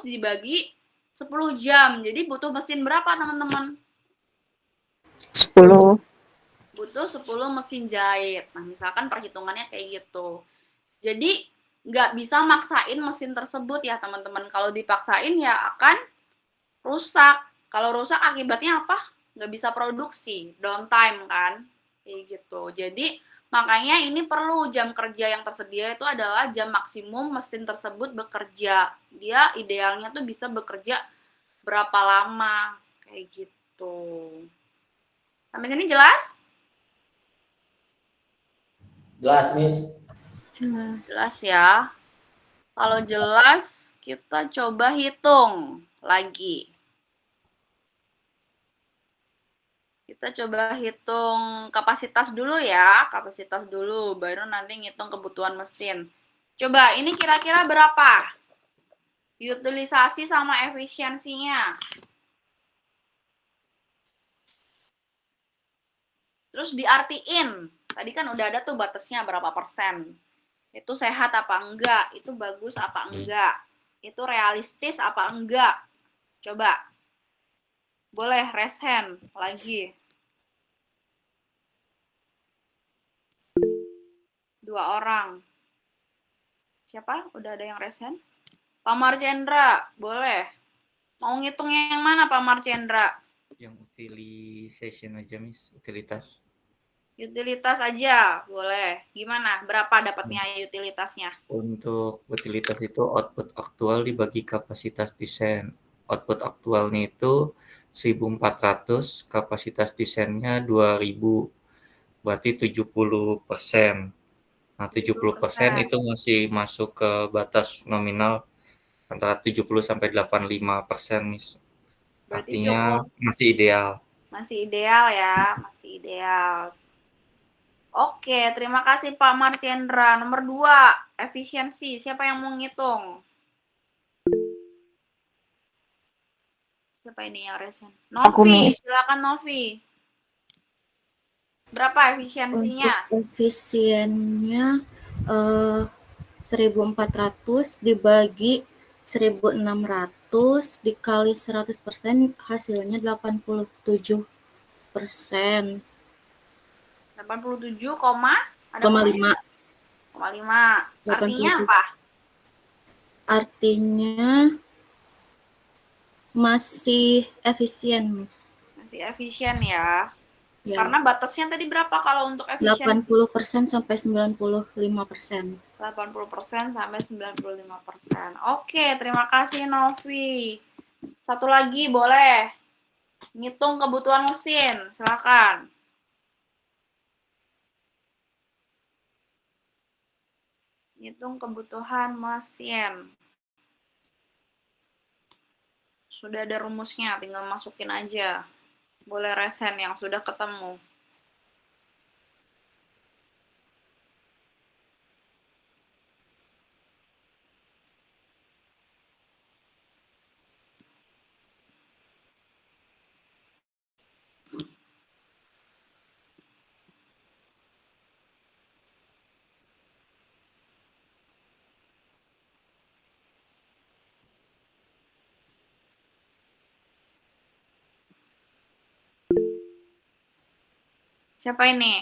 dibagi 10 jam. Jadi butuh mesin berapa, teman-teman? 10. Butuh 10 mesin jahit. Nah, misalkan perhitungannya kayak gitu. Jadi, nggak bisa maksain mesin tersebut ya, teman-teman. Kalau dipaksain ya akan rusak. Kalau rusak akibatnya apa? Nggak bisa produksi, downtime kan? Kayak gitu. Jadi, makanya ini perlu jam kerja yang tersedia itu adalah jam maksimum mesin tersebut bekerja. Dia idealnya tuh bisa bekerja berapa lama, kayak gitu. Sampai sini jelas? Jelas, Miss. Jelas ya. Kalau jelas, kita coba hitung lagi. Kita coba hitung kapasitas dulu ya, kapasitas dulu, baru nanti ngitung kebutuhan mesin. Coba, ini kira-kira berapa? Utilisasi sama efisiensinya. Terus diartiin, tadi kan udah ada tuh batasnya berapa persen. Itu sehat apa enggak, itu bagus apa enggak, itu realistis apa enggak. Coba, boleh raise hand lagi. 2 orang. Siapa? Udah ada yang raise hand? Pak Marcendra, boleh. Mau ngitung yang mana Pak Marcendra? Yang utilization aja, Miss. Utilitas. Utilitas aja, boleh. Gimana? Berapa dapatnya utilitasnya? Untuk utilitas itu output aktual dibagi kapasitas desain. Output aktualnya itu 1.400, kapasitas desainnya 2.000. Berarti 70%. Nah, 70% itu masih masuk ke batas nominal antara 70 sampai 85%, Miss. Berarti Artinya cukup. masih ideal. Masih ideal ya, masih ideal. Oke, terima kasih Pak Marcendra. Nomor 2, efisiensi. Siapa yang mau ngitung? Siapa ini yang resen? Aku, Novi, Miss. silakan Novi. Berapa efisiensinya? Untuk efisiennya 1.400 dibagi 1.600 dikali 100% hasilnya 87%. 87, ada 5. 5. Artinya 87. apa? Artinya masih efisien, Miss. Masih efisien ya. Ya. Karena batasnya tadi berapa kalau untuk efisiensi? 80% sampai 95%. 80% sampai 95%. Oke, terima kasih Novi. Satu lagi boleh. Ngitung kebutuhan mesin, silakan. Ngitung kebutuhan mesin. Sudah ada rumusnya, tinggal masukin aja. Boleh raise hand yang sudah ketemu. Siapa ini?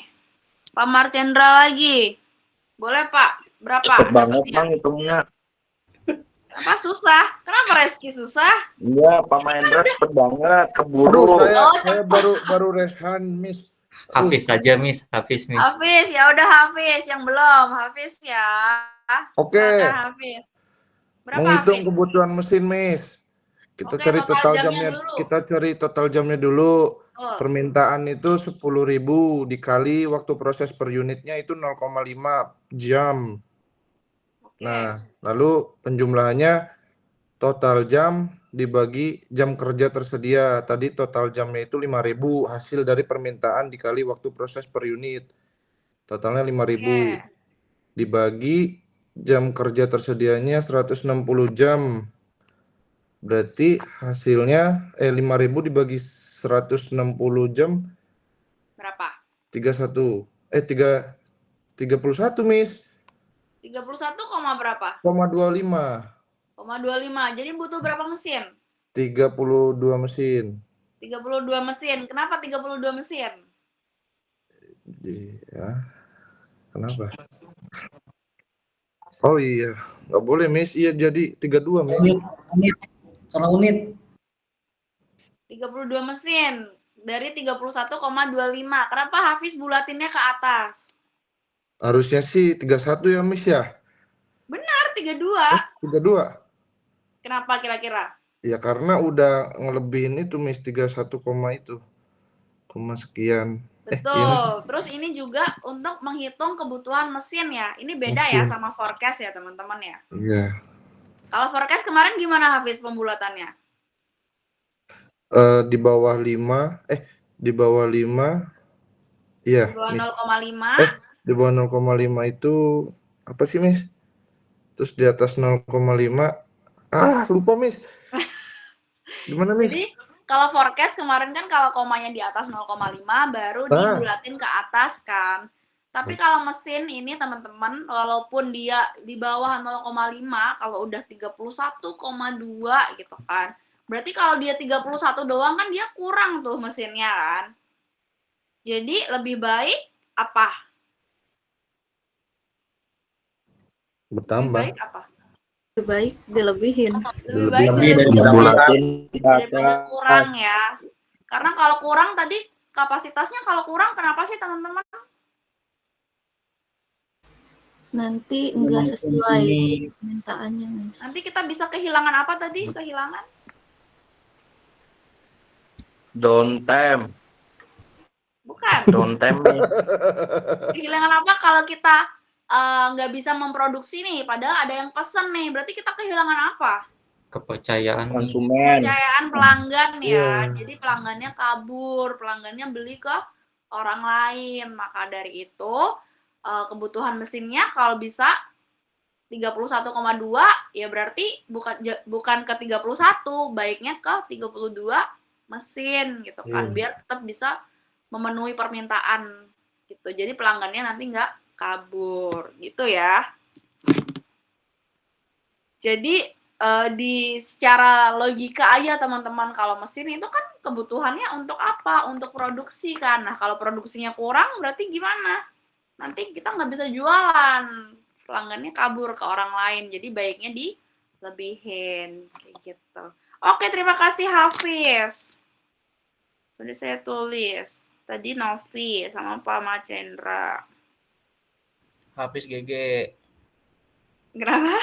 Pak Marcendra lagi. Boleh Pak? Berapa? Cepet banget dapatnya? Bang hitungnya. Apa susah? Kenapa Reski susah? Iya, Pak Mahendra cepet banget, keburu. Aduh, Oh, saya baru rehan, Miss. Hafiz saja, Miss. Hafiz, Miss. Hafiz, ya udah Hafiz, yang belum Hafiz ya. Oke. Silakan, Hafiz. Berapa Menghitung Hafiz? kebutuhan mesin, Miss. Kita Oke, cari total jamnya dulu. kita cari total jamnya dulu. Oh. Permintaan itu 10.000 dikali waktu proses per unitnya itu 0,5 jam. Oke. Nah, lalu penjumlahannya total jam dibagi jam kerja tersedia. Tadi total jamnya itu 5.000, hasil dari permintaan dikali waktu proses per unit. Totalnya 5.000. Dibagi jam kerja tersedianya 160 jam. Berarti hasilnya 5.000 dibagi 160 jam Berapa? 31 Miss. 31, berapa? 0,25. 0,25. Jadi butuh berapa mesin? 32 mesin. 32 mesin. Kenapa 32 mesin? Ya, kenapa? Oh iya, nggak boleh, Miss. Iya, jadi 32, Miss. Salah unit. 32 mesin dari 31,25. Kenapa Hafiz bulatinnya ke atas? Harusnya sih 31 ya, Miss ya? Benar, 32. 32. Kenapa kira-kira? Ya karena udah ngelebihin itu, Miss, 31 koma itu. Koma sekian. Iya, Miss. Betul. Terus ini juga untuk menghitung kebutuhan mesin ya. Ini beda ya Mesin. sama forecast ya, teman-teman ya. Iya. Kalau forecast kemarin gimana Hafiz pembulatannya? Di bawah 5, di bawah 5. Iya, Di bawah Miss. 0,5. Di bawah 0,5 itu apa sih, Miss? Terus di atas 0,5. Lupa, Miss. Gimana, Miss? Jadi kalau forecast kemarin kan kalau komanya di atas 0,5 baru dibulatin ke atas kan. Tapi kalau mesin ini teman-teman, walaupun dia di bawah 0,5, kalau udah 31,2 gitu kan. Berarti kalau dia 31 doang kan dia kurang tuh mesinnya kan. Jadi lebih baik apa? Lebih Bertambah. baik apa? Lebih baik dilebihin. Lebih baik Lebih dari dilebihin dibulatin daripada kurang ya. Karena kalau kurang tadi kapasitasnya kalau kurang kenapa sih teman-teman? Nanti enggak sesuai permintaannya, Miss. Nanti kita bisa kehilangan apa tadi? Kehilangan Downtime. bukan. Downtime, Miss. Kehilangan apa kalau kita nggak bisa memproduksi nih, padahal ada yang pesen nih, berarti kita kehilangan apa? Kepercayaan Konsumen. Kepercayaan pelanggan ya. Iya. Jadi pelanggannya kabur, pelanggannya beli ke orang lain. Maka dari itu kebutuhan mesinnya kalau bisa 31,2 ya berarti bukan ke 31, baiknya ke 32 mesin gitu kan, Iya. biar tetap bisa memenuhi permintaan gitu. Jadi pelanggannya nanti nggak kabur gitu ya. Jadi di secara logika aja teman-teman, kalau mesin itu kan kebutuhannya untuk apa? Untuk produksi kan. Nah kalau produksinya kurang berarti gimana? Nanti kita nggak bisa jualan, pelanggannya kabur ke orang lain. Jadi baiknya dilebihin kayak gitu. Oke, terima kasih Hafiz. Sudah saya tulis. Tadi Novi sama Pak Macendra. Hafiz GG. Kenapa?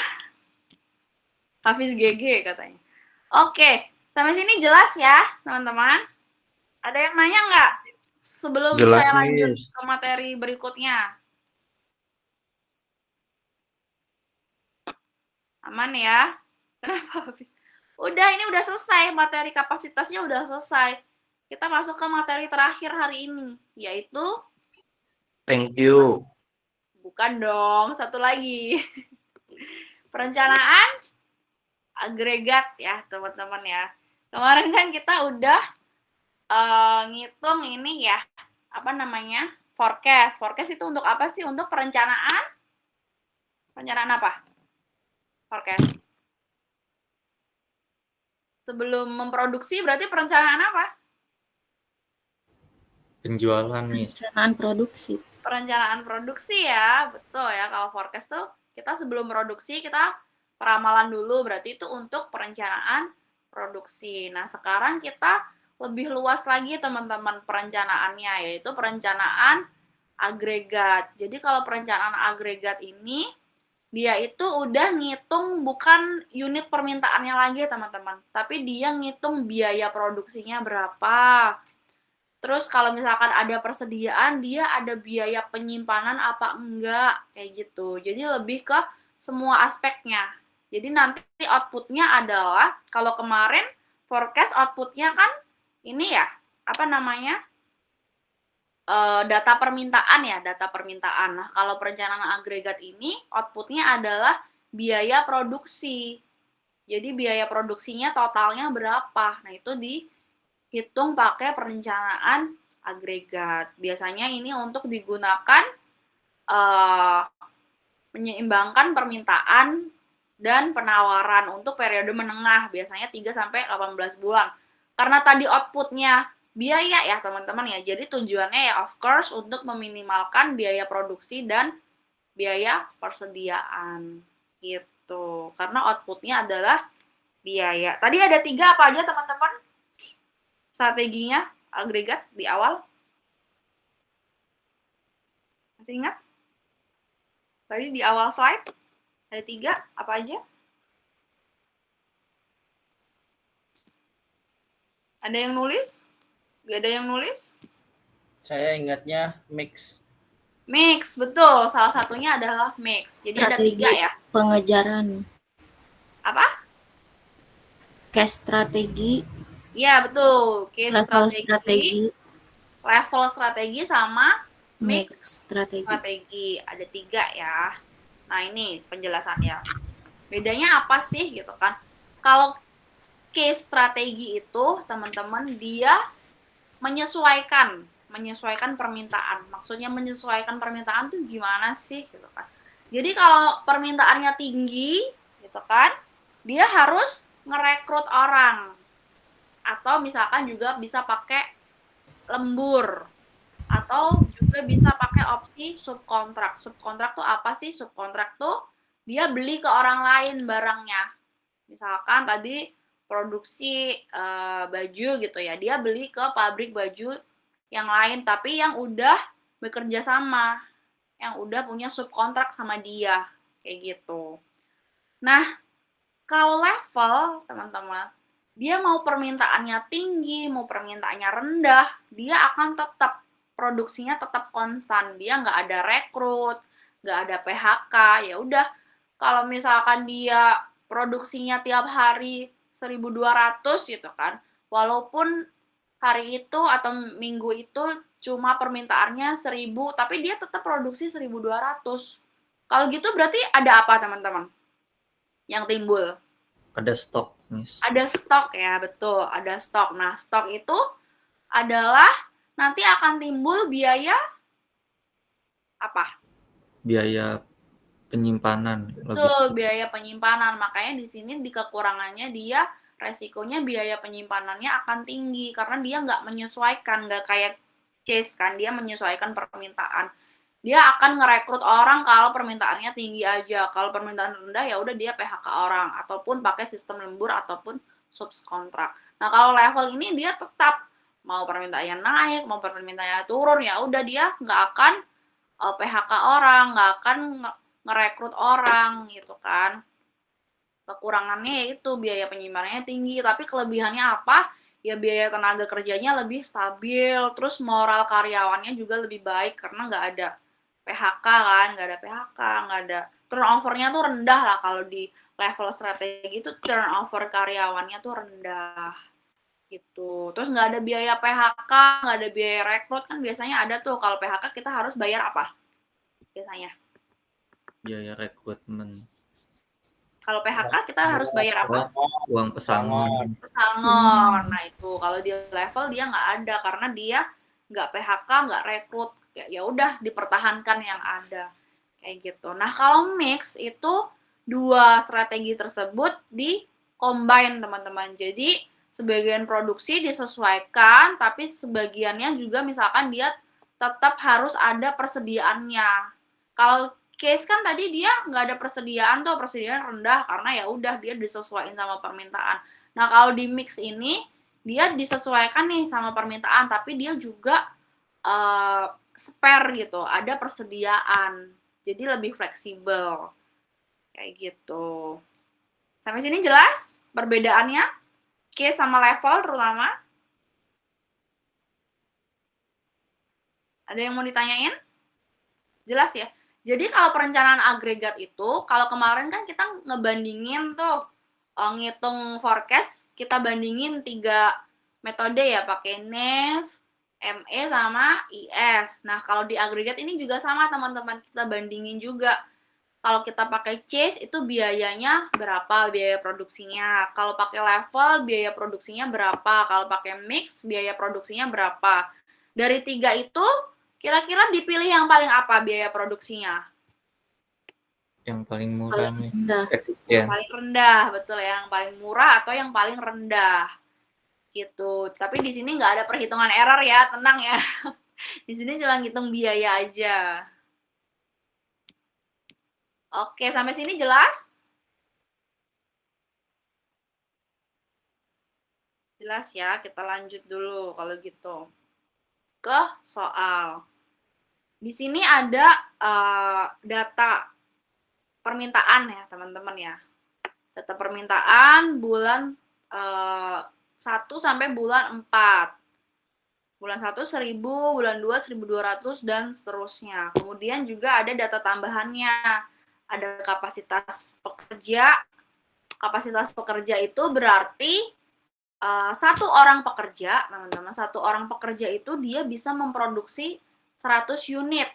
Hafiz GG katanya. Oke, sampai sini jelas ya, teman-teman? Ada yang nanya nggak? Sebelum Jelas, saya lanjut Miss. ke materi berikutnya. Aman ya? Kenapa Hafiz? Udah, ini udah selesai. Materi kapasitasnya udah selesai. Kita masuk ke materi terakhir hari ini, yaitu Thank you. bukan dong, satu lagi. Perencanaan agregat ya, teman-teman ya. Kemarin kan kita udah ngitung ini ya, apa namanya? Forecast. Forecast itu untuk apa sih? Untuk perencanaan? Perencanaan apa? Forecast. Sebelum memproduksi berarti perencanaan apa? Penjualan, Miss. Perencanaan produksi. Perencanaan produksi ya, betul ya. Kalau forecast tuh kita sebelum produksi kita peramalan dulu, berarti itu untuk perencanaan produksi. Nah, sekarang kita lebih luas lagi teman-teman perencanaannya, yaitu perencanaan agregat. Jadi kalau perencanaan agregat ini dia itu udah ngitung bukan unit permintaannya lagi teman-teman, tapi dia ngitung biaya produksinya berapa. Terus kalau misalkan ada persediaan, dia ada biaya penyimpanan apa enggak, kayak gitu. Jadi lebih ke semua aspeknya. Jadi nanti outputnya adalah, kalau kemarin forecast outputnya kan ini ya, apa namanya, data permintaan ya, data permintaan. Nah, kalau perencanaan agregat ini, outputnya adalah biaya produksi. Jadi biaya produksinya totalnya berapa. Nah, itu dihitung pakai perencanaan agregat. Biasanya ini untuk digunakan menyeimbangkan permintaan dan penawaran untuk periode menengah, biasanya 3 sampai 18 bulan. Karena tadi outputnya biaya ya teman-teman ya, jadi tujuannya ya of course untuk meminimalkan biaya produksi dan biaya persediaan gitu. Karena outputnya adalah biaya. Tadi ada 3 apa aja teman-teman? Strateginya agregat di awal. Masih ingat? Tadi di awal slide ada 3 apa aja? Ada yang nulis? Gak ada yang nulis? Saya ingatnya mix. Mix, betul. Salah satunya adalah mix. Jadi ada 3 ya. Pengejaran. Apa? Case strategi, Iya, betul. Case level strategi, strategi, level strategi sama mix mix strategi. strategi. Ada 3 ya. Nah, ini penjelasannya. Bedanya apa sih gitu kan? Kalau case strategi itu, teman-teman, dia menyesuaikan permintaan. Maksudnya menyesuaikan permintaan tuh gimana sih gitu kan. Jadi kalau permintaannya tinggi gitu kan, dia harus ngerekrut orang. Atau misalkan juga bisa pakai lembur. Atau juga bisa pakai opsi subkontrak. Subkontrak tuh apa sih? Subkontrak tuh dia beli ke orang lain barangnya. Misalkan tadi produksi baju gitu ya, dia beli ke pabrik baju yang lain, tapi yang udah bekerja sama, yang udah punya subkontrak sama dia, kayak gitu. Nah, kalau level, teman-teman, dia mau permintaannya tinggi, mau permintaannya rendah, dia akan tetap, produksinya tetap konstan, dia nggak ada rekrut, nggak ada PHK, ya udah, kalau misalkan dia produksinya tiap hari 1.200 gitu kan, walaupun hari itu atau minggu itu cuma permintaannya 1.000, tapi dia tetap produksi 1.200. Kalau gitu berarti ada apa teman-teman yang timbul? Ada stok, Miss. Ada stok ya, betul, ada stok. Nah, stok itu adalah nanti akan timbul biaya apa? Biaya penyimpanan, Betul, logistik. biaya penyimpanan. Makanya di sini di kekurangannya dia resikonya biaya penyimpanannya akan tinggi karena dia nggak menyesuaikan, nggak kayak Chase kan, dia menyesuaikan permintaan. Dia akan ngerekrut orang kalau permintaannya tinggi aja. Kalau permintaan rendah ya udah dia PHK orang ataupun pakai sistem lembur ataupun subkontrak. Nah, kalau level ini dia tetap mau permintaannya naik, mau permintaannya turun ya udah dia nggak akan PHK orang, nggak akan ngerekrut orang gitu kan. Kekurangannya yaitu biaya penyimpanannya tinggi, tapi kelebihannya apa? Ya biaya tenaga kerjanya lebih stabil, terus moral karyawannya juga lebih baik karena nggak ada PHK kan, nggak ada turnover-nya tuh rendah lah kalau di level strategi itu turnover karyawannya tuh rendah gitu. Terus nggak ada biaya PHK, nggak ada biaya rekrut kan biasanya ada tuh kalau PHK kita harus bayar apa? Biasanya. Biaya rekrutmen. Kalau PHK kita harus bayar apa? Uang pesangon. Pesangon. Nah itu kalau di level dia nggak ada karena dia nggak PHK, nggak rekrut. Ya udah dipertahankan yang ada kayak gitu. Nah kalau mix itu 2 strategi tersebut di combine teman-teman. Jadi sebagian produksi disesuaikan, tapi sebagiannya juga misalkan dia tetap harus ada persediaannya. Kalau case kan tadi dia nggak ada persediaan tuh, persediaan rendah karena ya udah dia disesuaikan sama permintaan. Nah kalau di mix ini dia disesuaikan nih sama permintaan, tapi dia juga spare gitu, ada persediaan, jadi lebih fleksibel kayak gitu. Sampai sini jelas perbedaannya case sama level terutama? Ada yang mau ditanyain? Jelas ya? Jadi kalau perencanaan agregat itu, kalau kemarin kan kita ngebandingin tuh, ngitung forecast, kita bandingin 3 metode ya, pakai NEF, ME, sama IS. Nah, kalau di agregat ini juga sama teman-teman, kita bandingin juga. Kalau kita pakai Chase, itu biayanya berapa, biaya produksinya. Kalau pakai level, biaya produksinya berapa. Kalau pakai mix, biaya produksinya berapa. Dari 3 itu, kira-kira dipilih yang paling apa biaya produksinya? Yang paling murah Paling nih. rendah. Efisien. Paling rendah, betul ya, yang paling murah atau yang paling rendah. Gitu. Tapi di sini nggak ada perhitungan error ya, tenang ya. Di sini cuma ngitung biaya aja. Oke, sampai sini jelas? Jelas ya, kita lanjut dulu kalau gitu. Ke soal. Di sini ada data permintaan ya, teman-teman ya. Data permintaan bulan 1 sampai bulan 4. Bulan 1 1000, bulan 2 1200 dan seterusnya. Kemudian juga ada data tambahannya. Ada kapasitas pekerja. Kapasitas pekerja itu berarti satu orang pekerja, teman-teman, satu orang pekerja itu dia bisa memproduksi 100 unit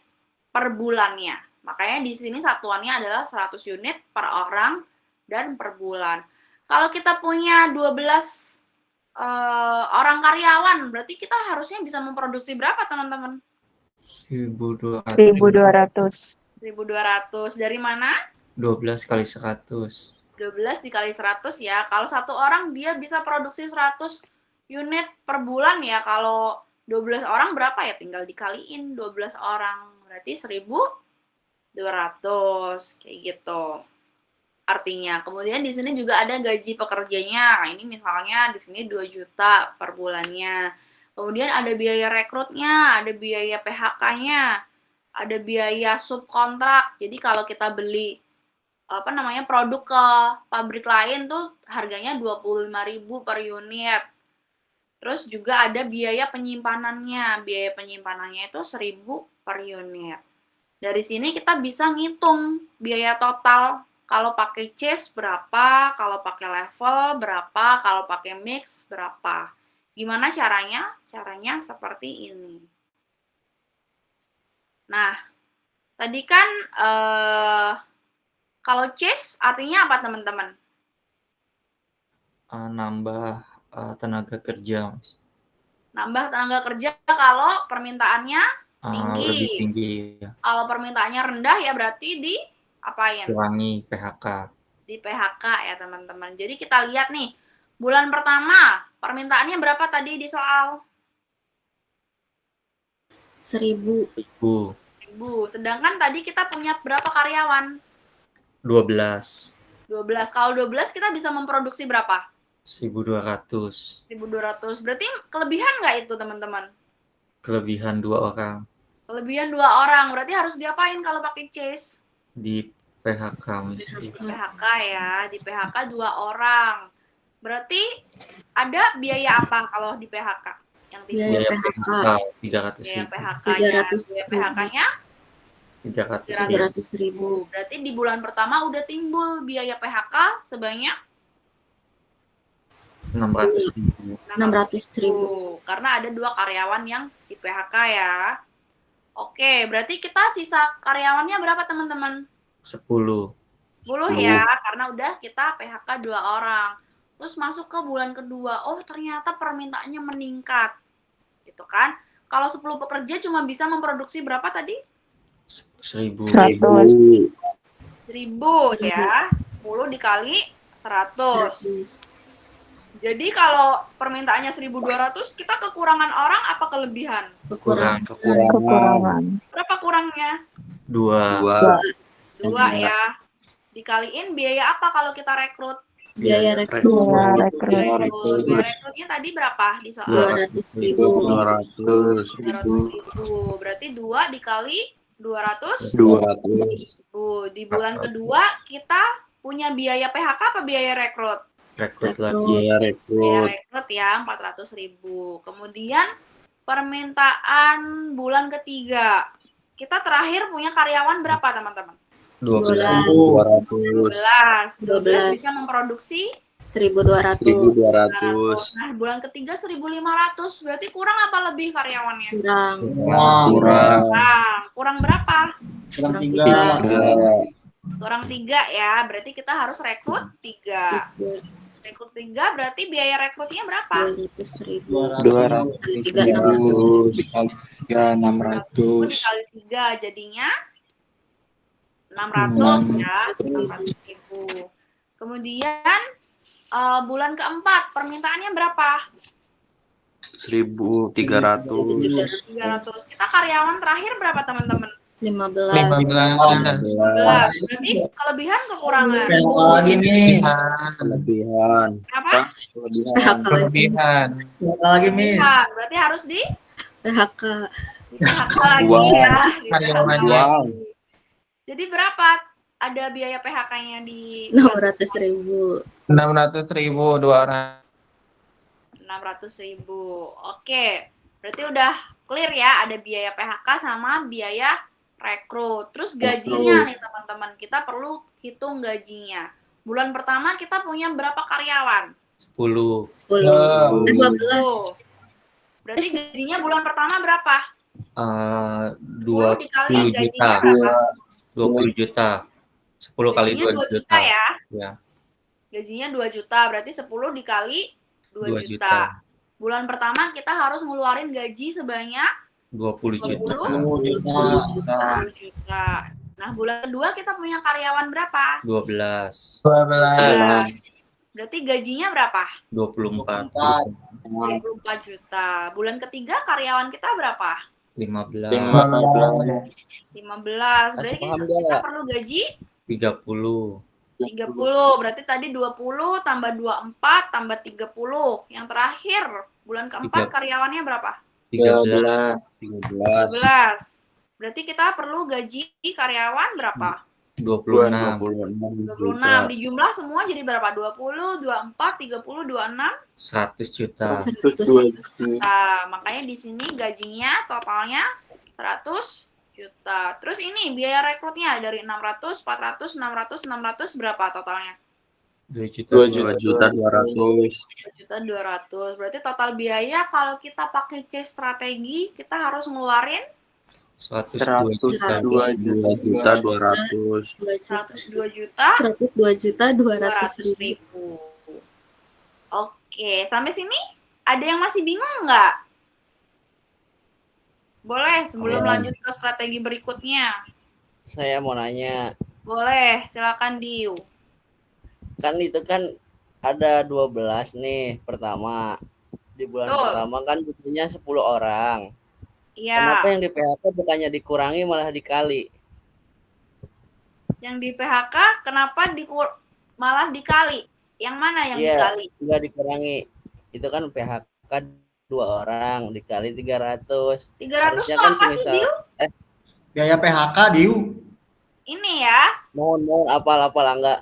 per bulannya. Makanya di sini satuannya adalah 100 unit per orang dan per bulan. Kalau kita punya 12 orang karyawan, berarti kita harusnya bisa memproduksi berapa, teman-teman? 1.200. 1.200. Dari mana? 12 kali 100. 12 dikali 100 ya. Kalau satu orang dia bisa produksi 100 unit per bulan ya. Kalau 12 orang berapa ya? Tinggal dikaliin 12 orang. Berarti 1.200 kayak gitu. Artinya, kemudian di sini juga ada gaji pekerjanya. Nah, ini misalnya di sini 2 juta per bulannya. Kemudian ada biaya rekrutnya, ada biaya PHK-nya, ada biaya subkontrak. Jadi kalau kita beli produk ke pabrik lain tuh harganya 25.000 per unit. Terus juga ada biaya penyimpanannya. Biaya penyimpanannya itu 1.000 per unit. Dari sini kita bisa ngitung biaya total. Kalau pakai chase berapa, kalau pakai level berapa, kalau pakai mix berapa. Gimana caranya? Caranya seperti ini. Nah, tadi kan kalau chase artinya apa, teman-teman? Nambah tenaga kerja, Mas. Nambah tenaga kerja kalau permintaannya tinggi. Lebih tinggi ya. Kalau permintaannya rendah ya berarti diapain? Kurangi PHK. Di PHK ya, teman-teman. Jadi kita lihat nih, bulan pertama permintaannya berapa tadi di soal? 1.000. 1.000. Sedangkan tadi kita punya berapa karyawan? 12. 12. Kalau 12 kita bisa memproduksi berapa? 1.200. 1.200. Berarti kelebihan nggak itu, teman-teman? Kelebihan 2 orang. Kelebihan 2 orang. Berarti harus diapain kalau pakai chase? Di PHK, Mas. Di PHK ya. Di PHK 2 orang. Berarti ada biaya apa kalau di PHK? Yang Biaya PHK. 300.000. Biaya PHK-nya. Biaya PHK-nya 300.000. Berarti di bulan pertama udah timbul biaya PHK sebanyak 600.000. 600.000. Karena ada 2 karyawan yang di PHK ya. Oke, berarti kita sisa karyawannya berapa, teman-teman? 10. 10 ya, karena udah kita PHK 2 orang. Terus masuk ke bulan kedua, oh ternyata permintaannya meningkat. Gitu kan? Kalau 10 pekerja cuma bisa memproduksi berapa tadi? 1.000. 1.000 ya. 10 dikali 100. Jadi kalau permintaannya 1.200, kita kekurangan orang apa kelebihan? Kekurangan. Berapa kurangnya? 2. 2 ya. Dikaliin biaya apa kalau kita rekrut? Biaya rekrut. Biaya rekrutnya tadi berapa di soal? 200.000. Berarti 2 dikali 200. 200. Di bulan kedua kita punya biaya PHK apa biaya rekrut? Rekrut Rekrut. lagi. Biaya Biaya rekrut. rekrut ya 400.000. Kemudian permintaan bulan ketiga. Kita terakhir punya karyawan berapa, teman-teman? 12. 12 bisa memproduksi 1.200. 1.200. Nah, bulan ketiga 1.500. Berarti kurang apa lebih karyawannya? Kurang. Kurang berapa? Kurang 3. Kurang 3 ya. Berarti kita harus rekrut 3. Rekrut 3 berarti biaya rekrutnya berapa? 200.000. 200. 600. Dikali 3 jadinya 600 ya, 600.000. Kemudian bulan keempat permintaannya berapa? 1.300. 300. Kita karyawan terakhir berapa teman-teman? 15. 15. Berarti kelebihan kekurangan. PHK lagi, Miss. Kelebihan. Berapa? Kelebihan. PHK lagi, Miss. Nah, berarti harus di PHK. PHK lagi Uang. ya. Di Karyawan. PHK Uang. lagi. Jadi berapa ada biaya PHK-nya di 600.000. 600.000 2 orang. 600.000. Oke, berarti udah clear ya, ada biaya PHK sama biaya rekrut. Terus gajinya nih teman-teman, kita perlu hitung gajinya. Bulan pertama kita punya berapa karyawan? 10. 10. 12. Tuh. Berarti gajinya bulan pertama berapa? 10 dikali 20 gajinya juta. berapa? 20 juta. 10 kali Gajinya 2 2 juta. juta ya. Ya, Gajinya 2 juta, berarti 10 dikali 2 2 juta. juta. Bulan pertama kita harus ngeluarin gaji sebanyak 20 juta. 10 juta. Nah, bulan kedua kita punya karyawan berapa? 12. 12. Berarti gajinya berapa? 24. 24 juta. Bulan ketiga karyawan kita berapa? 15. 15. Berarti kita perlu gaji 30. 30. Berarti tadi 20 tambah 24 tambah 30. Yang terakhir, bulan keempat karyawannya berapa? 13. 12. Berarti kita perlu gaji karyawan berapa? 26. 26. Dijumlah semua jadi berapa? 20, 24, 30, 26. 100 juta. 100. Nah, makanya di sini gajinya totalnya 100 juta. Terus ini biaya rekrutnya dari 600, 400, 600, 600 berapa totalnya? 2 juta. 2 juta 200. 2 juta 200. Berarti total biaya kalau kita pakai C strategi, kita harus ngeluarin 102 juta. 2 juta 200. 102 juta 102 juta 200 ribu. Oke, sampai sini ada yang masih bingung nggak? Boleh sebelum lanjut ke strategi berikutnya. Saya mau nanya, Boleh, silakan Diu. kan itu kan ada 12 nih pertama. Di bulan Betul. pertama kan butuhnya 10 orang. Iya. Kenapa yang di PHK bukannya dikurangi malah dikali? Yang di PHK kenapa malah dikali? Yang mana yang Iya, dikali? enggak dikurangi. Itu kan PHK 2 orang dikali 300. 300 Harusnya tuh kan apa sih, semisal- Diu? Biaya PHK, Diu. Ini ya, Mohon apal-apal enggak?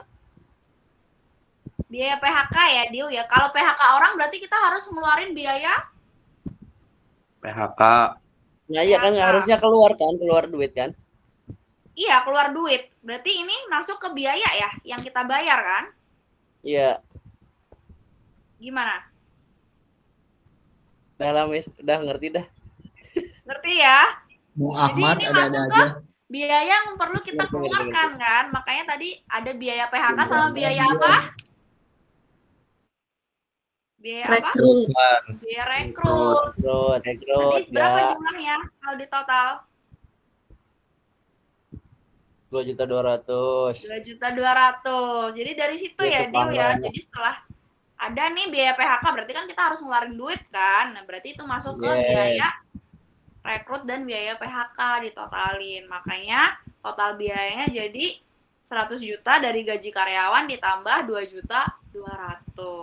biaya PHK ya, Diu ya. Kalau PHK orang berarti kita harus ngeluarin biaya. PHK. Nah, iya kan PHK. harusnya keluar duit kan? Iya, keluar duit. Berarti ini masuk ke biaya ya, yang kita bayar kan? Iya, Gimana? udah ngerti dah. Ngerti ya? Bung Jadi Ahmad ini ada-ada masuk aja. Biaya yang perlu kita Ngerti. keluarkan kan? Makanya tadi ada biaya PHK sama biaya apa? Biaya apa? Rekrut. Biaya rekrut. Rekrut, Tadi berapa ya jumlahnya kalau di total? 2.200.000. 2.200.000. Jadi dari situ ya, Diu ya. Jadi setelah ada nih biaya PHK, berarti kan kita harus ngeluarin duit kan? Nah, berarti itu masuk ke Yes. biaya rekrut dan biaya PHK ditotalin. Makanya total biayanya jadi 100 juta dari gaji karyawan ditambah 2.200.000 gitu.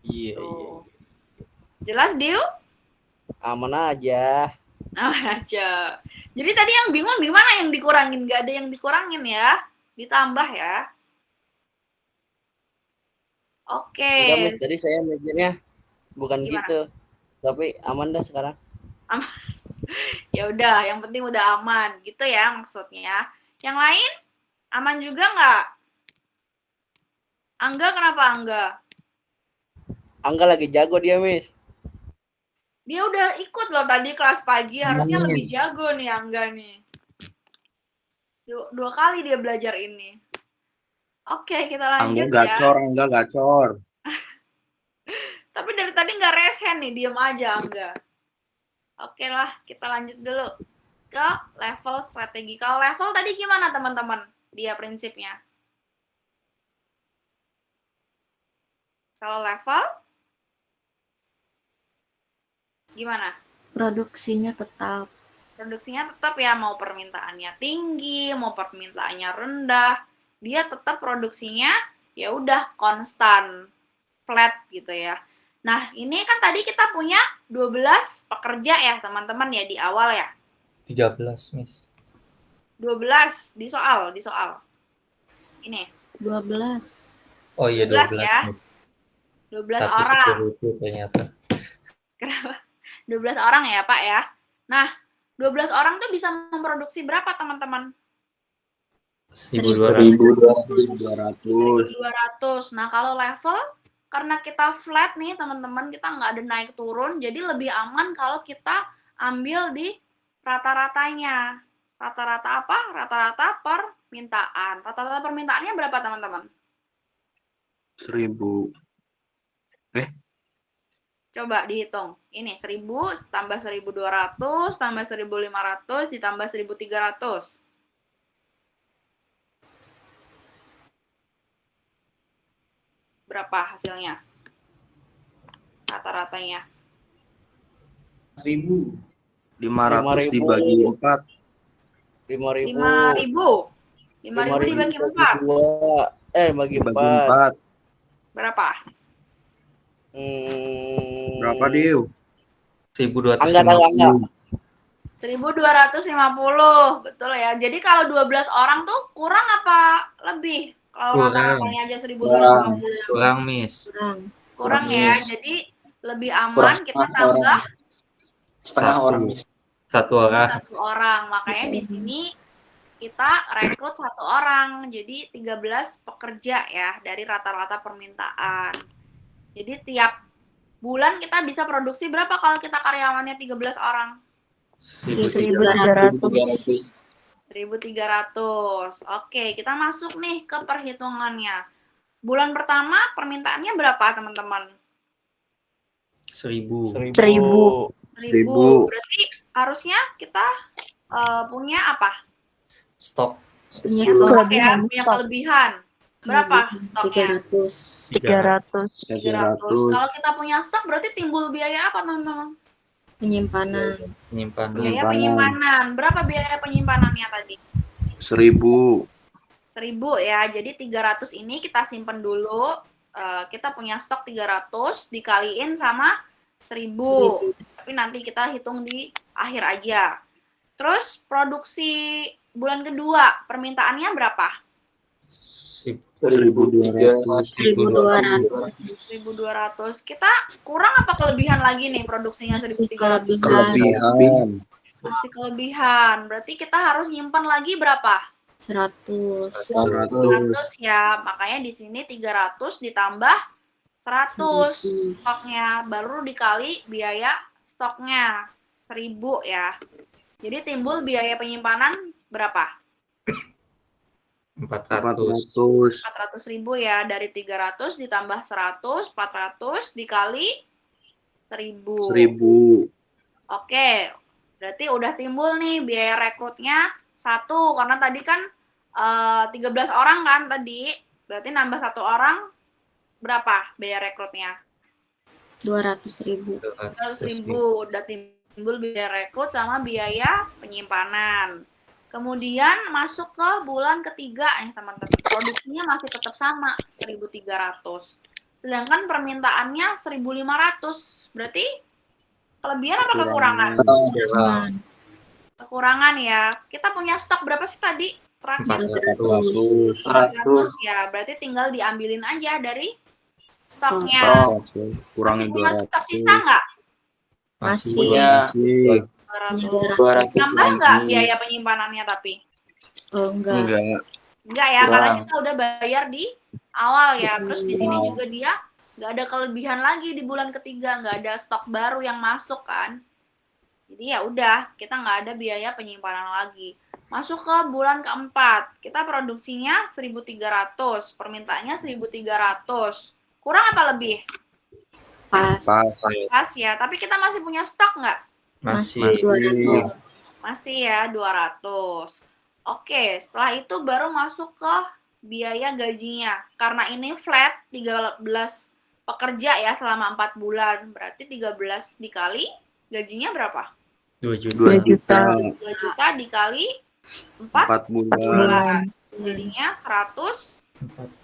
Iya. Jelas, Diu? Aman aja. Aman aja. Jadi tadi yang bingung di mana yang dikurangin? Nggak ada yang dikurangin ya. Ditambah ya. Oke. Enggak, Miss, tadi saya mikirnya bukan Gimana? gitu. Tapi aman dah sekarang. Ya udah, yang penting udah aman. Gitu ya maksudnya. Yang lain aman juga nggak? Angga kenapa Angga? Angga lagi jago dia, Miss. Dia udah ikut loh tadi kelas pagi. Harusnya Aman, lebih Miss. jago nih Angga nih. Dua kali dia belajar ini. Oke, kita lanjut ya. Angga gacor. Tapi dari tadi nggak raise hand nih, diem aja Angga. Oke lah, kita lanjut dulu ke level strategi. Kalau level tadi gimana teman-teman? dia prinsipnya? Kalau level gimana? Produksinya tetap. Produksinya tetap ya, mau permintaannya tinggi, mau permintaannya rendah, dia tetap produksinya ya udah konstan, flat gitu ya. Nah, ini kan tadi kita punya 12 pekerja ya, teman-teman ya di awal ya. 13, Miss. 12 di soal. Ini 12. Oh iya 12 12. ya. Miss. 12 Satu orang. itu ternyata. Kenapa? 12 orang ya, Pak ya. Nah, 12 orang tuh bisa memproduksi berapa, teman-teman? 1.200. 200. Nah, kalau level, karena kita flat nih, teman-teman, kita nggak ada naik turun, jadi lebih aman kalau kita ambil di rata-ratanya. Rata-rata apa? Rata-rata permintaan. Rata-rata permintaannya berapa, teman-teman? 1000. Coba dihitung. Ini 1000 tambah 1200 tambah 1500 ditambah 1300. Berapa hasilnya? Rata-ratanya. 1000. 500 dibagi 4. 5.000. 5.000. 5.000 dibagi 4. Bagi Dibagi 4. 4. Berapa? Berapa, Diu? 1.250. 1.250. Betul ya. Jadi kalau 12 orang tuh kurang apa lebih? Kalau Kurang. rata-ratanya aja 1.250. Kurang, Miss. Kurang ya. Jadi lebih aman kita tambah Setengah orang, Miss. Satu orang. satu orang. Makanya di sini kita rekrut satu orang. Jadi 13 pekerja ya dari rata-rata permintaan. Jadi tiap bulan kita bisa produksi berapa kalau kita karyawannya 13 orang? 1.300. 1.300. Oke, kita masuk nih ke perhitungannya. Bulan pertama permintaannya berapa, teman-teman? 1.000. 1.000. 1.000. Berarti harusnya kita punya apa? Stok Punya Punya stok stok ya, punya kelebihan. Berapa stoknya? 300. 300. Kalau kita punya stok berarti timbul biaya apa, teman-teman? Penyimpanan. penyimpanan. Biaya penyimpanan. Berapa biaya penyimpanannya tadi? 1000. 1.000 ya. Jadi 300 ini kita simpen dulu. Kita punya stok 300 dikaliin sama 1.000. Tapi nanti kita hitung di akhir aja. Terus produksi bulan kedua permintaannya berapa? 1.200. 1.200. Kita kurang apa kelebihan lagi nih produksinya 1.300? Kelebihan. Masih kelebihan. Berarti kita harus nyimpan lagi berapa? 100. 100 ya. Makanya di sini 300 ditambah 100 stoknya. Baru dikali biaya stoknya. 1.000 ya. Jadi timbul biaya penyimpanan berapa? 400. 400.000 ya. Dari 300 ditambah 100, 400 dikali 1.000. 1000. Oke, berarti udah timbul nih biaya rekrutnya 1, karena tadi kan 13 orang kan tadi, berarti nambah 1 orang berapa biaya rekrutnya? 200.000. 200.000, udah timbul biaya rekrut sama biaya penyimpanan. Kemudian masuk ke bulan ketiga nih teman-teman, produksinya masih tetap sama 1.300, sedangkan permintaannya 1.500, berarti kelebihan apa kekurangan? Kekurangan ya. Kita punya stok berapa sih tadi? Terakhir 400. 100 ya. Berarti tinggal diambilin aja dari stoknya. Kurangi Masih punya 200. stok sisa nggak? Masih. Masih. 200. Nambah nggak biaya penyimpanannya tapi? Oh, enggak. Enggak ya, karena kita udah bayar di awal ya. Terus di sini juga dia nggak ada kelebihan lagi di bulan ketiga, nggak ada stok baru yang masuk kan. Jadi ya udah, kita nggak ada biaya penyimpanan lagi. Masuk ke bulan keempat, kita produksinya 1.300, permintaannya 1.300. Kurang apa lebih? Pas. Pas ya, tapi kita masih punya stok nggak? Masih 200. Masih ya, 200. Oke, setelah itu baru masuk ke biaya gajinya. Karena ini flat 13 pekerja ya selama 4 bulan. Berarti 13 dikali gajinya berapa? 2 juta. 2 juta. 2 juta dikali 4 4 bulan. bulan. Jadinya 100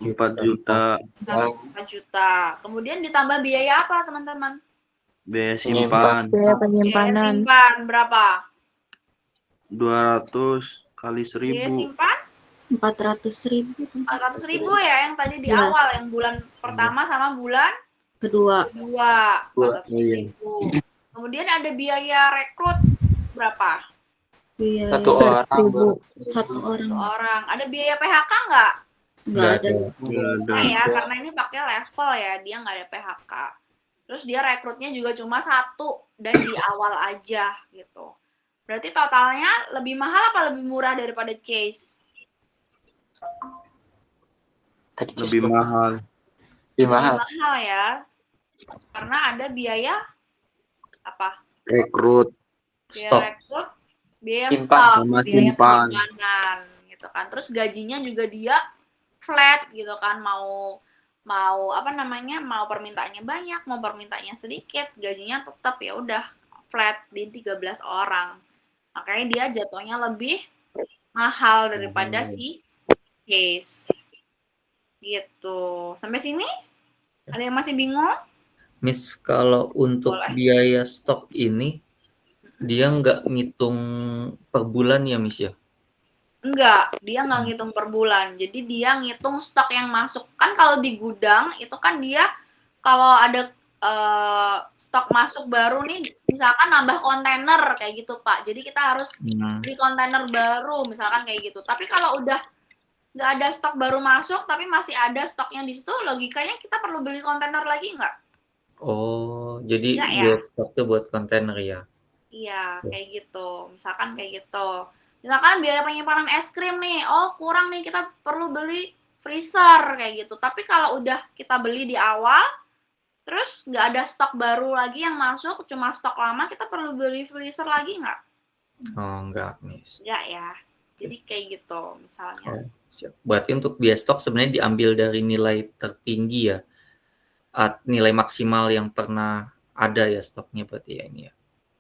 4 juta. 4 juta. Kemudian ditambah biaya apa, teman-teman? Biaya simpan. Biaya Biaya penyimpanan. simpan berapa? 200 kali Biaya 1000. simpan 400.000 400.000 ya yang tadi di Iya. awal, yang bulan pertama sama bulan kedua. kedua. Dua, 400.000. Kemudian ada biaya rekrut berapa? Biaya Satu orang. 1.000 satu Satu orang. orang. Ada biaya PHK nggak? Nggak ada. Enggak ada. Nah ya, karena ini pakai level ya, dia nggak ada PHK. Terus dia rekrutnya juga cuma 1 dan di awal aja gitu. Berarti totalnya lebih mahal apa lebih murah daripada Chase? Tadi Lebih mahal. Lebih mahal. Lebih mahal ya. Karena ada biaya apa? Rekrut. Biaya Stop. rekrut, biaya Simpan. stok, Sama biaya simpan. penyimpanan gitu kan. Terus gajinya juga dia flat gitu kan, mau apa namanya, mau permintaannya banyak, mau permintaannya sedikit, gajinya tetap ya udah flat di 13 orang. Makanya dia jatuhnya lebih mahal daripada si Case. Gitu. Sampai sini? Ada yang masih bingung? Miss, kalau untuk Boleh. biaya stok ini dia nggak ngitung per bulan ya, Miss ya? Enggak, dia nggak ngitung per bulan. Jadi dia ngitung stok yang masuk. Kan kalau di gudang itu kan dia kalau ada stok masuk baru nih, misalkan nambah kontainer kayak gitu, Pak. Jadi kita harus beli kontainer baru, misalkan kayak gitu. Tapi kalau udah nggak ada stok baru masuk, tapi masih ada stoknya di situ, logikanya kita perlu beli kontainer lagi nggak? Oh, jadi Nggak ya? biaya stok tuh buat kontainer ya? Iya, kayak gitu. Misalkan kayak gitu. Misalkan biaya penyimpanan es krim nih, oh kurang nih, kita perlu beli freezer kayak gitu. Tapi kalau udah kita beli di awal, terus nggak ada stok baru lagi yang masuk, cuma stok lama, kita perlu beli freezer lagi nggak? Oh, enggak, Miss. Nggak ya. Jadi kayak gitu misalnya. Oh, siap. Berarti untuk biaya stok sebenarnya diambil dari nilai tertinggi ya? Nilai maksimal yang pernah ada ya stoknya berarti ya ini ya?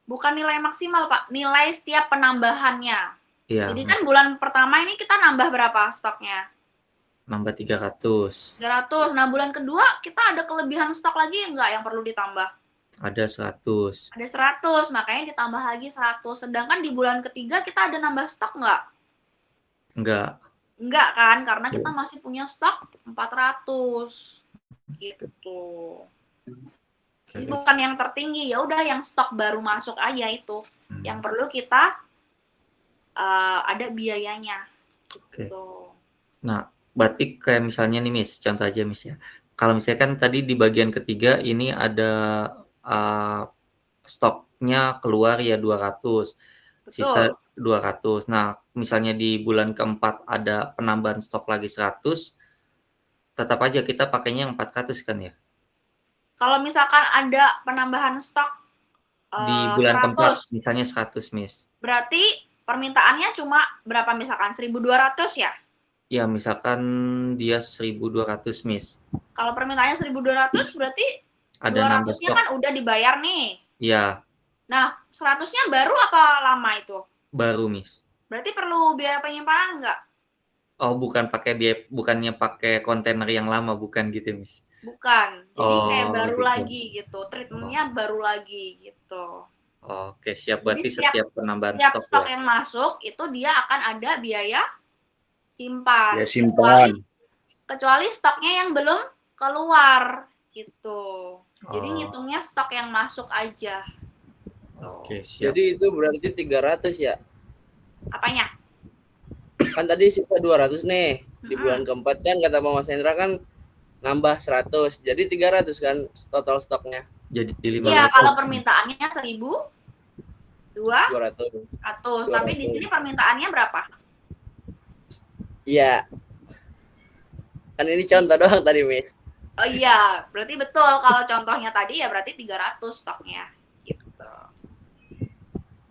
Bukan nilai maksimal, Pak. Nilai setiap penambahannya. Iya, Jadi kan bulan pertama ini kita nambah berapa stoknya? nambah 300. 300. Nah, bulan kedua kita ada kelebihan stok lagi nggak yang perlu ditambah? Ada 100. Ada 100, makanya ditambah lagi 100. Sedangkan di bulan ketiga kita ada nambah stok nggak? Enggak. Enggak kan, karena kita masih punya stok 400. Gitu. Jadi bukan yang tertinggi, ya udah yang stok baru masuk aja itu. Yang perlu kita ada biayanya. Gitu. Nah, berarti kayak misalnya nih Miss, contoh aja Miss ya. Kalau misalnya kan tadi di bagian ketiga ini ada stoknya keluar ya 200. Sisa 200. Nah, misalnya di bulan keempat ada penambahan stok lagi 100, tetap aja kita pakainya yang 400 kan ya? Kalau misalkan ada penambahan stok Di bulan 100, keempat misalnya 100 Miss. berarti permintaannya cuma berapa misalkan? 1.200 ya? Ya, misalkan dia 1.200 Miss. Kalau permintaannya 1.200 berarti Ada nambah 200-nya stok. kan udah dibayar nih. Ya, Nah, 100-nya baru apa lama itu? baru Miss. Berarti perlu biaya penyimpanan nggak? Oh, bukannya pakai kontainer yang lama, bukan gitu Miss. Bukan. Jadi kayak Oh, baru gitu. lagi gitu. Treatmentnya baru lagi gitu. Oke, siap. Berarti Jadi setiap penambahan Setiap stok stok ya. yang masuk itu dia akan ada biaya simpan. Ya simpan. Kecuali stoknya yang belum keluar gitu. Jadi Oh. ngitungnya stok yang masuk aja. Oke, siap. Jadi itu berarti 300 ya? Apanya? Kan tadi sisa 200 nih. Di Mm-mm. bulan keempat kan kata Mas Hendra kan nambah 100. Jadi 300 kan total stoknya. Jadi Iya, 500. kalau permintaannya 1.200. 200. Tapi di sini permintaannya berapa? Iya. Kan ini contoh doang tadi, Miss. Oh iya, berarti betul. Kalau contohnya tadi ya berarti 300 stoknya. Gitu.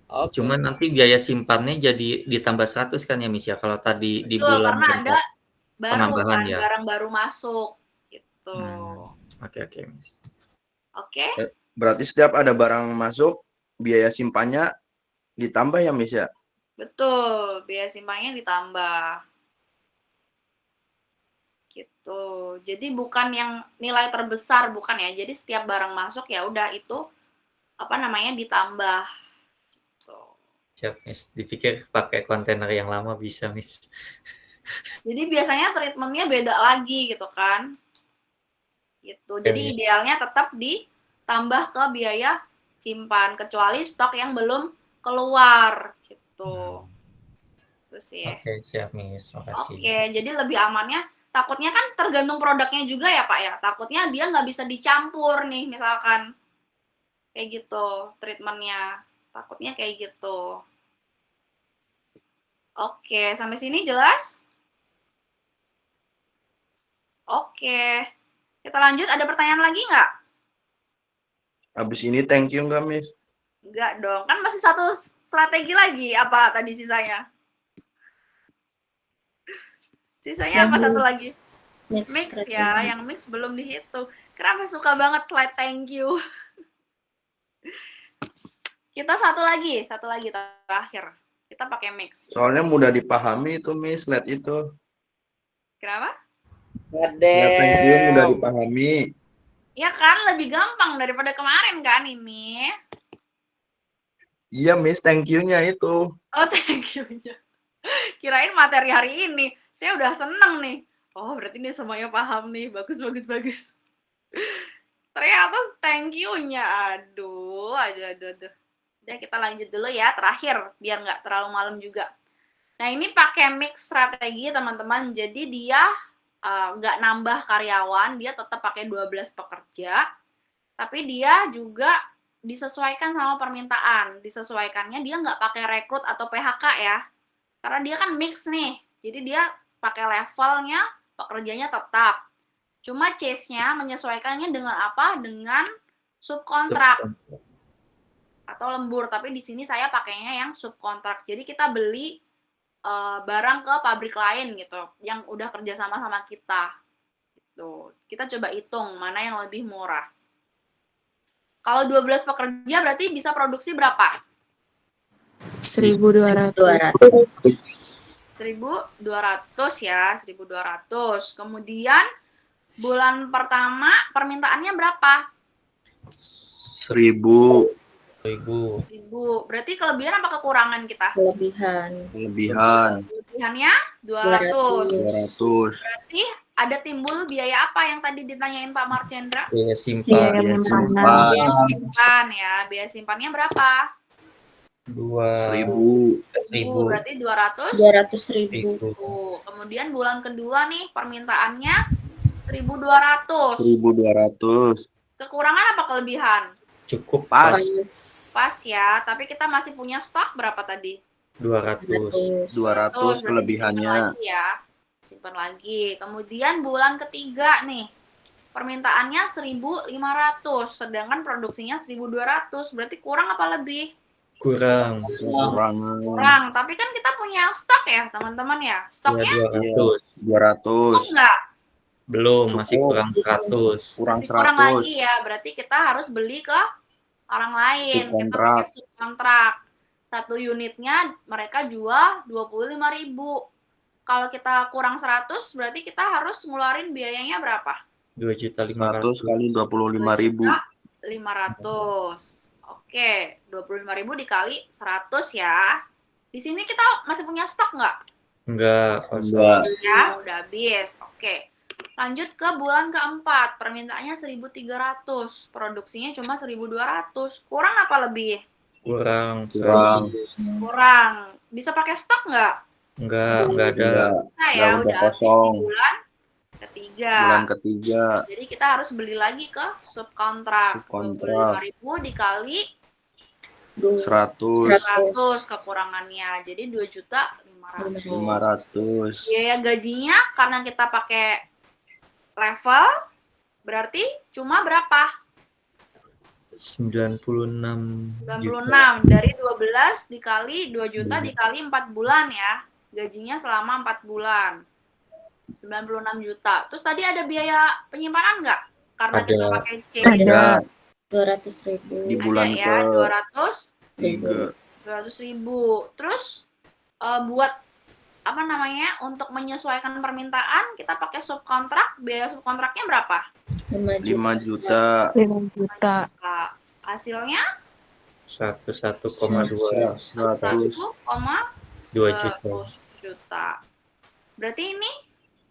Oke. Cuman nanti biaya simpannya jadi ditambah 100 kan ya, Miss, ya? Kalau tadi di Betul, bulan karena ada keempat baru penambahan kan, ya? barang baru masuk, gitu. Oke, Miss. Oke? Berarti setiap ada barang masuk, biaya simpannya ditambah ya, Miss ya? Betul, biaya simpannya ditambah. Gitu. Jadi bukan yang nilai terbesar, bukan ya. Jadi setiap barang masuk ya udah itu apa namanya ditambah. Gitu. Siap, Miss. Dipikir pakai kontainer yang lama bisa, Miss. Jadi biasanya treatmentnya beda lagi gitu kan. Gitu. Jadi Miss. idealnya tetap ditambah ke biaya simpan kecuali stok yang belum keluar gitu. Terus ya. Oke, siap, Miss. Makasih. Oke, jadi lebih amannya takutnya kan tergantung produknya juga ya Pak ya. Takutnya dia nggak bisa dicampur nih misalkan kayak gitu treatmentnya. Takutnya kayak gitu. Oke, sampai sini jelas? Oke. Kita lanjut, ada pertanyaan lagi nggak? Habis ini thank you nggak, Miss? Nggak dong, kan masih satu strategi lagi. Apa tadi sisanya? Sisanya apa satu lagi? Mix ya, yang mix belum dihitung. Kenapa suka banget slide thank you? Kita satu lagi terakhir. Kita pakai mix. Soalnya mudah dipahami itu, Miss, slide itu. Kenapa? Slide thank you mudah Ngadem. dipahami. Ya kan, lebih gampang daripada kemarin kan ini. Iya, Miss, thank you-nya itu. Oh, thank you-nya. Kirain materi hari ini. Saya udah seneng nih. Oh, berarti ini semuanya paham nih. Bagus. Ternyata thank you-nya. Aduh. Udah, kita lanjut dulu ya. Terakhir, biar nggak terlalu malam juga. Nah, ini pakai mix strategi, teman-teman. Jadi dia nggak nambah karyawan. Dia tetap pakai 12 pekerja. Tapi dia juga disesuaikan sama permintaan. Disesuaikannya dia nggak pakai rekrut atau PHK ya. Karena dia kan mix nih. Jadi dia pakai levelnya, pekerjanya tetap. Cuma case-nya menyesuaikannya dengan apa? Dengan subkontrak atau lembur. Tapi di sini saya pakainya yang subkontrak. Jadi kita beli barang ke pabrik lain gitu, yang udah kerja sama kita. Gitu. Kita coba hitung mana yang lebih murah. Kalau 12 pekerja berarti bisa produksi berapa? 1.200. 1.200 ya, 1.200. Kemudian bulan pertama permintaannya berapa? 1.000. 1.000. Berarti kelebihan apa kekurangan kita? Kelebihan. Kelebihannya 200. 200. Berarti ada timbul biaya apa yang tadi ditanyain Pak Marcendra? Biaya simpan. Biaya simpan ya. Biaya simpannya berapa? 1.000. 1.000. Berarti 200? 200.000. Kemudian bulan kedua nih permintaannya 1.200. 1.200. Kekurangan apa kelebihan? Cukup Pas. Pas ya, tapi kita masih punya stok berapa tadi? 200. 200 kelebihannya. Simpan lagi. Kemudian bulan ketiga nih, permintaannya 1.500, sedangkan produksinya 1.200. Berarti kurang apa lebih? Kurang. Kurang. Tapi kan kita punya stok ya, teman-teman ya. Stoknya 200. 200. cukup nggak? Belum, Cukup. masih kurang 100. Kurang Masih kurang 100. lagi ya. Berarti kita harus beli ke orang lain. Kita Subkontrak. pakai subkontrak. Satu unitnya mereka jual 25.000. Kalau kita kurang 100, berarti kita harus ngeluarin biayanya berapa? 2.500.000. 100 kali 25.000. 500. Oke, 25.000 dikali 100 ya. Di sini kita masih punya stok nggak? Enggak, Enggak. Ya, udah habis. Oke. Lanjut ke bulan keempat. Permintaannya 1.300. Produksinya cuma 1.200. Kurang apa lebih? kurang. Kurang. Bisa pakai stok nggak? Enggak ada. Nah ya, udah udah habis kosong. di bulan ketiga. Bulan ketiga. Jadi kita harus beli lagi ke subkontrak. 25.000 dikali 100. 100 kekurangannya. Jadi 2.500.000. 500. Biaya gajinya karena kita pakai level berarti cuma berapa? 96 juta. 96 dari 12 dikali 2 juta dikali 4 bulan ya. Gajinya selama 4 bulan. 96 juta. Terus tadi ada biaya penyimpanan nggak? Karena Ada. kita pakai C. Ada 200.000. di bulan Ada ya, ke 200 3. 200.000. Terus buat apa namanya? Untuk menyesuaikan permintaan kita pakai subkontrak. Biaya subkontraknya berapa? 5 5 juta. 5 juta. Hasilnya 1,2 100. 2 juta. juta. Berarti ini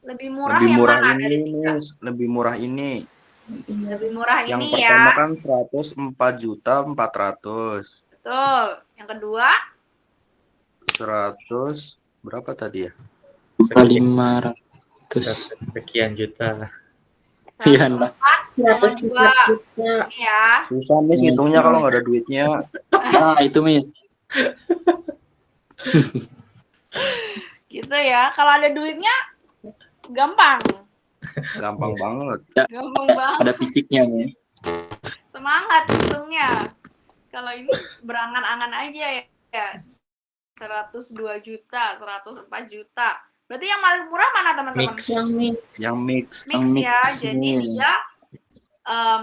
lebih murah Lebih yang murah mana ini, dari tiga? Miss. Lebih murah ini. Lebih murah Yang ini pertama ya. kan 104.400.000. Betul. Yang kedua 100 berapa tadi ya? 500. Sekian juta. Iya, Mbak. 104,2 juta. ini ya. Susah Miss ngitungnya kalau nggak ada duitnya. Ah, itu Miss. Gitu ya. Kalau ada duitnya gampang. Gampang banget. Gampang banget. Ada fisiknya Miss. Semangat hitungnya. Kalau ini berangan-angan aja ya. 102 juta, 104 juta. Berarti yang paling murah mana teman-teman? Mix. Yang mix. Yang mix. Mix ya. Jadi Hmm. dia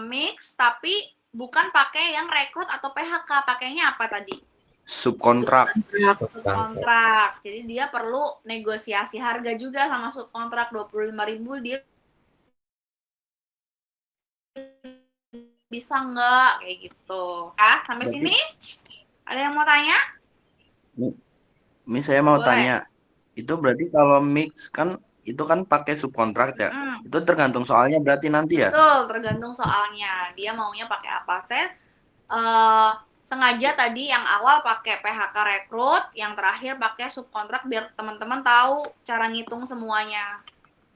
mix tapi bukan pakai yang rekrut atau PHK. Pakainya apa tadi? Subkontrak. Subkontrak. Jadi dia perlu negosiasi harga juga sama subkontrak. 25.000 dia bisa nggak kayak gitu. Sampai Berarti- sini ada yang mau tanya? Miss, saya mau Boleh. tanya. Itu berarti kalau mix kan itu kan pakai subkontrak ya? Hmm, Itu tergantung soalnya berarti nanti ya? betul, tergantung soalnya. Dia maunya pakai apa. Saya sengaja tadi yang awal pakai PHK rekrut, yang terakhir pakai subkontrak biar teman-teman tahu cara ngitung semuanya.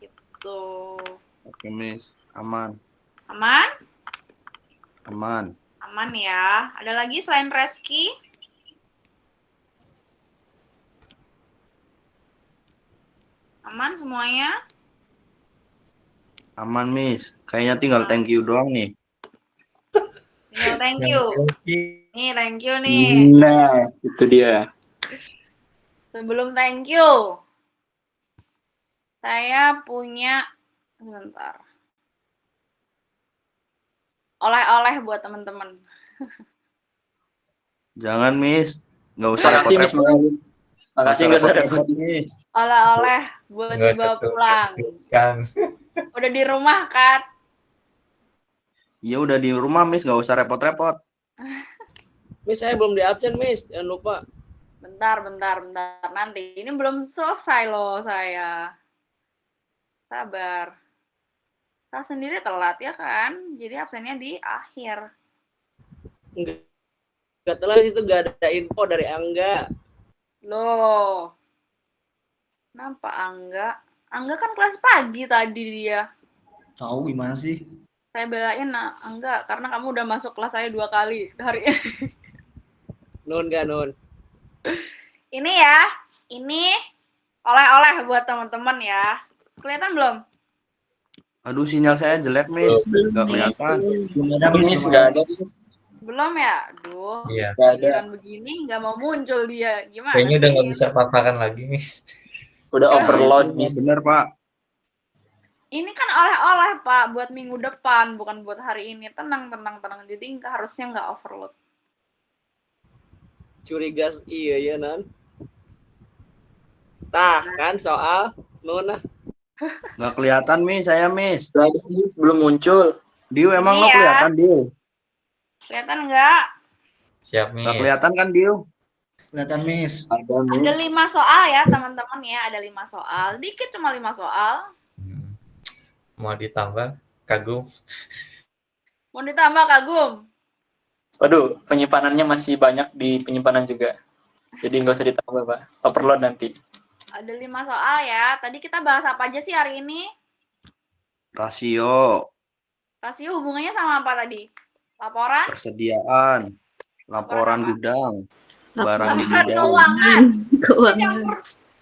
Gitu. Oke, Miss. Aman. Aman? Aman. Aman ya. Ada lagi selain Reski? Aman semuanya? Aman, Miss. Kayaknya tinggal thank you doang nih. Tinggal thank you. Nih, thank you nih. Nah, itu dia. Sebelum thank you, saya punya sebentar. Oleh-oleh buat teman-teman. Jangan, Miss. Nggak usah Makasih Miss. repot-repot. Makasih nggak usah repot. Miss. Oleh-oleh buat Nggak dibawa usah pulang. sungkan. Udah di rumah kan? Iya udah di rumah, Miss. Nggak usah repot-repot. Miss, saya belum di absen, Miss. Jangan lupa. Bentar. Nanti. Ini belum selesai loh saya. Sabar. Saya sendiri telat ya kan? Jadi absennya di akhir. Gak telat itu gak ada info dari Angga. Loh. Kenapa Angga? Angga kan kelas pagi tadi dia. Tahu gimana sih? Saya belain Angga karena kamu udah masuk kelas saya 2 kali hari ini. Nun gak, Nun? Ini ya. Ini oleh-oleh buat teman-teman ya. Kelihatan belum? Aduh, sinyal saya jelek, Miss. Nggak kelihatan. Belum ada, Miss. Miss Belum nggak ada. ada. Belum ya? Aduh. Iya. Nggak ada. Giliran begini nggak mau muncul dia. Gimana Kayaknya udah sih? nggak bisa paparan lagi, Miss. Udah overload Miss. Bener, Pak. Ini kan oleh-oleh, Pak, buat minggu depan, bukan buat hari ini. Tenang. Jadi harusnya nggak overload. Curiga iya, Nan. Tah, kan soal Nun. Nggak kelihatan, Miss. Saya, Miss. Nggak ada, Miss, belum muncul. Diu emang Ini lo ya. kelihatan, Diu? Kelihatan nggak? Siap, Miss. Nggak kelihatan kan, Diu? Kelihatan, Miss. Ada Ada Miss. 5 soal ya, teman-teman ya. Ada 5 soal. Dikit cuma 5 soal. Mau ditambah, kagum. Mau ditambah kagum? Waduh, penyimpanannya masih banyak di penyimpanan juga. Jadi nggak usah ditambah, Pak. Overload nanti. Ada 5 soal ya. Tadi kita bahas apa aja sih hari ini? Rasio, Rasio hubungannya sama apa tadi? Laporan? persediaan, laporan apa? gudang, barang di Laporan gudang. keuangan. Keuangan. Dicampur,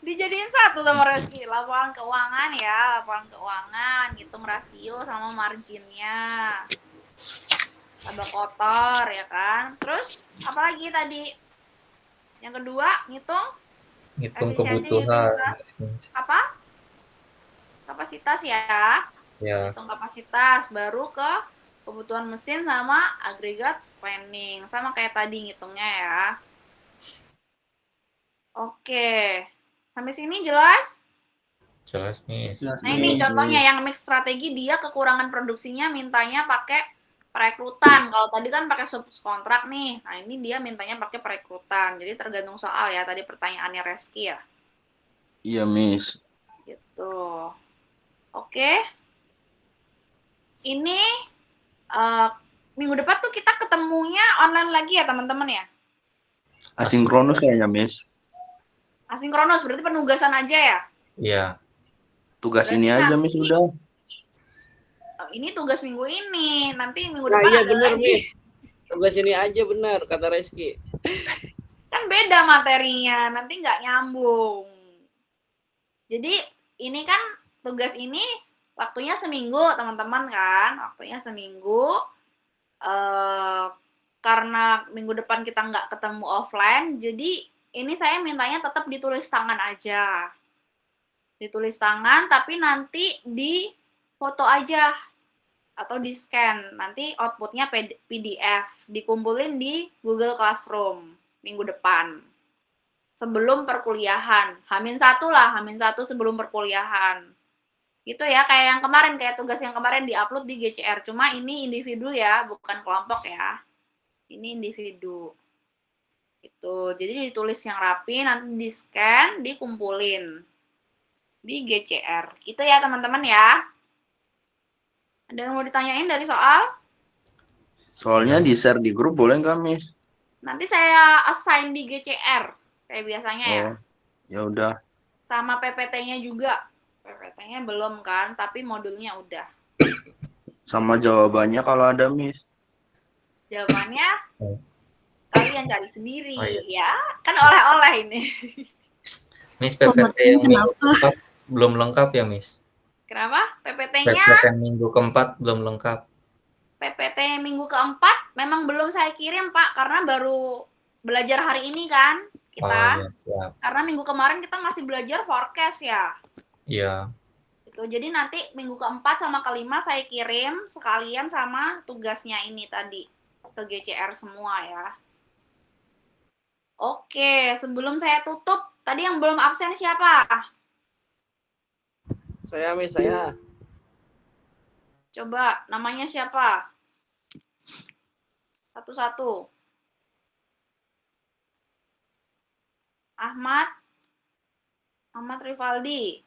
dijadiin satu sama Reski. Laporan keuangan ya. Laporan keuangan. Hitung rasio sama marginnya. laba kotor ya kan. Terus apalagi tadi? Yang kedua, ngitung Hitung efisiensi kebutuhan. utilitas apa? Kapasitas ya. Ya, Hitung kapasitas baru ke kebutuhan mesin sama agregat planning. Sama kayak tadi ngitungnya ya. Oke. Sampai sini jelas? jelas, Miss. Jelas Nah ini Miss. contohnya yang mix strategi dia kekurangan produksinya mintanya pakai perekrutan. Kalau tadi kan pakai subkontrak nih. Nah ini dia mintanya pakai perekrutan. Jadi tergantung soal ya. Tadi pertanyaannya Reski ya. Iya, Miss. Gitu. Oke. Ini eh, minggu depan tuh kita ketemunya online lagi ya teman-teman ya. Asinkronus kayaknya, Miss. Asinkronus berarti penugasan aja ya. Iya. Tugas Berarti ini aja, Miss, nanti- udah. Ini tugas minggu ini. Nanti minggu Nah, depan iya ada bener, lagi. Miss. Tugas ini aja benar kata Reski. Kan beda materinya, nanti nggak nyambung. Jadi ini kan tugas ini waktunya seminggu teman-teman kan, waktunya seminggu. Karena minggu depan kita nggak ketemu offline, jadi ini saya mintanya tetap ditulis tangan aja. Ditulis tangan, tapi nanti di foto aja atau di scan. Nanti outputnya PDF, dikumpulin di Google Classroom minggu depan. Sebelum perkuliahan. H-1 lah, H-1 sebelum perkuliahan. Gitu ya, kayak yang kemarin, kayak tugas yang kemarin diupload di GCR. Cuma ini individu ya, bukan kelompok ya. Ini individu. Itu. Jadi ditulis yang rapi, nanti di-scan, dikumpulin di GCR. Itu ya teman-teman ya. Ada yang mau ditanyain dari soal? Soalnya di-share di grup boleh nggak, Miss? Nanti saya assign di GCR kayak biasanya ya. Oh, ya udah. Sama PPT-nya juga. PPT-nya belum kan, tapi modulnya udah. Sama jawabannya kalau ada, Miss. Jawabannya Oh. kalian cari sendiri Oh, iya. ya. Kan oleh-oleh ini. Miss, PPT Pemerintah yang minggu kenapa? keempat belum lengkap ya, Miss? Kenapa? PPT-nya PPT minggu keempat belum lengkap. PPT minggu keempat memang belum saya kirim Pak, karena baru belajar hari ini kan Oh kita. iya, siap. Karena minggu kemarin kita masih belajar forecast ya. Iya. Itu jadi nanti minggu keempat sama kelima saya kirim sekalian sama tugasnya ini tadi ke GCR semua ya. Oke, sebelum saya tutup, tadi yang belum absen siapa? Saya, Miss, saya. Coba namanya siapa? Satu-satu. Ahmad Rivaldi.